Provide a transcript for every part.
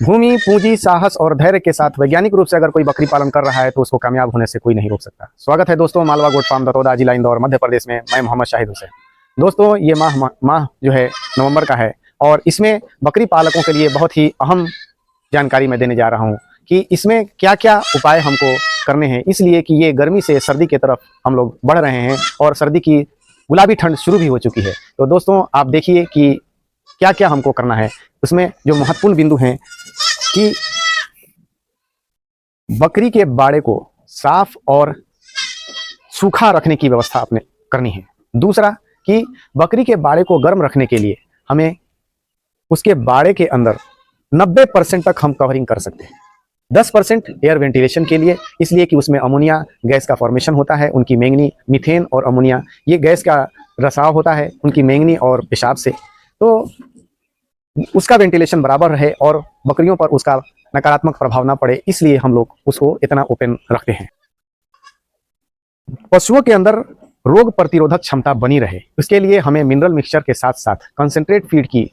भूमि, पूंजी, साहस और धैर्य के साथ वैज्ञानिक रूप से अगर कोई बकरी पालन कर रहा है तो उसको कामयाब होने से कोई नहीं रोक सकता। स्वागत है दोस्तों मालवा गोट फार्म, दतौदा, जिला इंदौर, मध्य प्रदेश में। मैं मोहम्मद शाहिद हुसैन। दोस्तों ये माह जो है नवंबर का है और इसमें बकरी पालकों के लिए बहुत ही अहम जानकारी मैं देने जा रहा हूँ कि इसमें क्या क्या उपाय हमको करने हैं, इसलिए कि ये गर्मी से सर्दी की तरफ हम लोग बढ़ रहे हैं और सर्दी की गुलाबी ठंड शुरू भी हो चुकी है। तो दोस्तों आप देखिए कि क्या क्या हमको करना है। उसमें जो महत्वपूर्ण बिंदु हैं कि बकरी के बाड़े को साफ और सूखा रखने की व्यवस्था आपने करनी है। दूसरा कि बकरी के बाड़े को गर्म रखने के लिए हमें उसके बाड़े के अंदर 90% तक हम कवरिंग कर सकते हैं। 10% एयर वेंटिलेशन के लिए, इसलिए कि उसमें अमोनिया गैस का फॉर्मेशन होता है। उनकी मैंगनी, मीथेन और अमोनिया ये गैस का रसाव होता है उनकी मैंगनी और पेशाब से, तो उसका वेंटिलेशन बराबर रहे और बकरियों पर उसका नकारात्मक प्रभाव ना पड़े, इसलिए हम लोग उसको इतना ओपन रखते हैं। पशुओं के अंदर रोग प्रतिरोधक क्षमता बनी रहे, उसके लिए हमें मिनरल मिक्सचर के साथ साथ कंसंट्रेट फीड की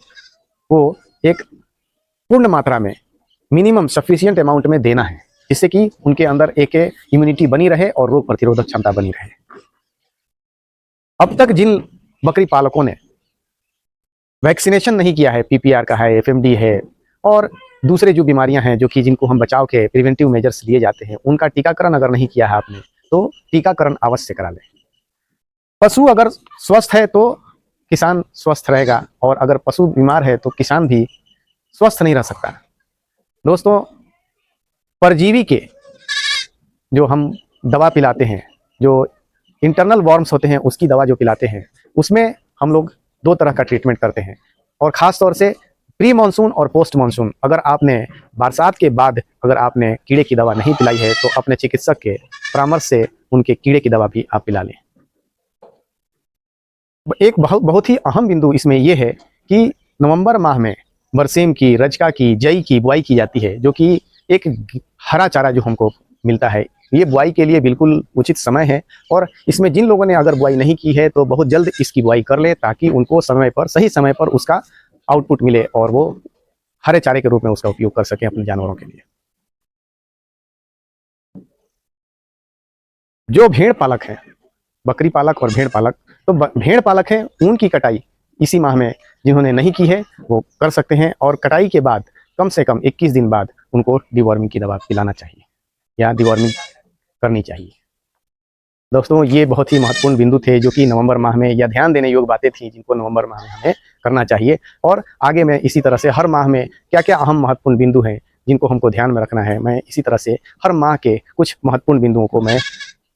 वो एक पूर्ण मात्रा में, मिनिमम सफिशिएंट अमाउंट में देना है, जिससे कि उनके अंदर एक इम्यूनिटी बनी रहे और रोग प्रतिरोधक क्षमता बनी रहे। अब तक जिन बकरी पालकों ने वैक्सीनेशन नहीं किया है, पीपीआर का है, एफएमडी है और दूसरे जो बीमारियां हैं जो कि जिनको हम बचाव के प्रिवेंटिव मेजर्स लिए जाते हैं, उनका टीकाकरण अगर नहीं किया है आपने तो टीकाकरण अवश्य करा लें। पशु अगर स्वस्थ है तो किसान स्वस्थ रहेगा और अगर पशु बीमार है तो किसान भी स्वस्थ नहीं रह सकता। दोस्तों परजीवी के जो हम दवा पिलाते हैं, जो इंटरनल वॉर्म्स होते हैं उसकी दवा जो पिलाते हैं, उसमें हम लोग 2 तरह का ट्रीटमेंट करते हैं और ख़ास तौर से प्री मानसून और पोस्ट मानसून। अगर आपने बरसात के बाद अगर आपने कीड़े की दवा नहीं पिलाई है तो अपने चिकित्सक के परामर्श से उनके कीड़े की दवा भी आप पिला लें। एक बहुत ही अहम बिंदु इसमें यह है कि नवंबर माह में बरसेम की, रजका की, जई की बुआई की जाती है, जो कि एक हरा चारा जो हमको मिलता है। ये बुआई के लिए बिल्कुल उचित समय है और इसमें जिन लोगों ने अगर बुआई नहीं की है तो बहुत जल्द इसकी बुआई कर ले, ताकि उनको समय पर, सही समय पर उसका आउटपुट मिले और वो हरे चारे के रूप में उसका उपयोग कर सकें अपने जानवरों के लिए। जो भेड़ पालक हैं, बकरी पालक और भेड़ पालक, तो भेड़ पालक हैं, ऊन की कटाई इसी माह में जिन्होंने नहीं की है वो कर सकते हैं और कटाई के बाद कम से कम 21 दिन बाद उनको डिवॉर्मिंग की दवा पिलाना चाहिए या डिवॉर्मिंग करनी चाहिए। दोस्तों ये बहुत ही महत्वपूर्ण बिंदु थे जो कि नवंबर माह में या ध्यान देने योग्य बातें थी, जिनको नवंबर माह में हमें करना चाहिए। और आगे मैं इसी तरह से हर माह में क्या क्या अहम महत्वपूर्ण बिंदु हैं जिनको हमको ध्यान में रखना है, मैं इसी तरह से हर माह के कुछ महत्वपूर्ण बिंदुओं को मैं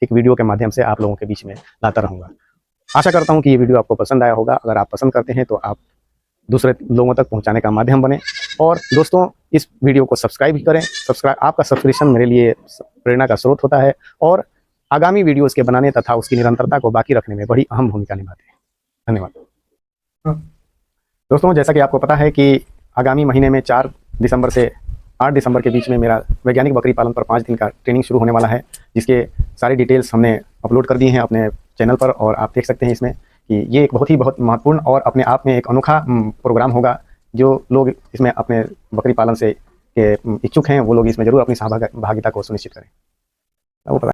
एक वीडियो के माध्यम से आप लोगों के बीच में लाता रहूँगा। आशा करता हूँ कि ये वीडियो आपको पसंद आया होगा। अगर आप पसंद करते हैं तो आप दूसरे लोगों तक पहुँचाने का माध्यम बने। और दोस्तों इस वीडियो को सब्सक्राइब भी करें। आपका सब्सक्रिप्शन मेरे लिए प्रेरणा का स्रोत होता है और आगामी वीडियोस के बनाने तथा उसकी निरंतरता को बाकी रखने में बड़ी अहम भूमिका निभाते हैं। धन्यवाद। दोस्तों जैसा कि आपको पता है कि आगामी महीने में 4 दिसंबर से 8 दिसंबर के बीच में मेरा वैज्ञानिक बकरी पालन पर 5 दिन का ट्रेनिंग शुरू होने वाला है, जिसके सारी डिटेल्स हमने अपलोड कर दी हैं अपने चैनल पर और आप देख सकते हैं इसमें कि ये एक बहुत महत्वपूर्ण और अपने आप में एक अनोखा प्रोग्राम होगा। जो लोग इसमें अपने बकरी पालन से इच्छुक हैं वो लोग इसमें ज़रूर अपनी सहभागिता को सुनिश्चित करें। वो पता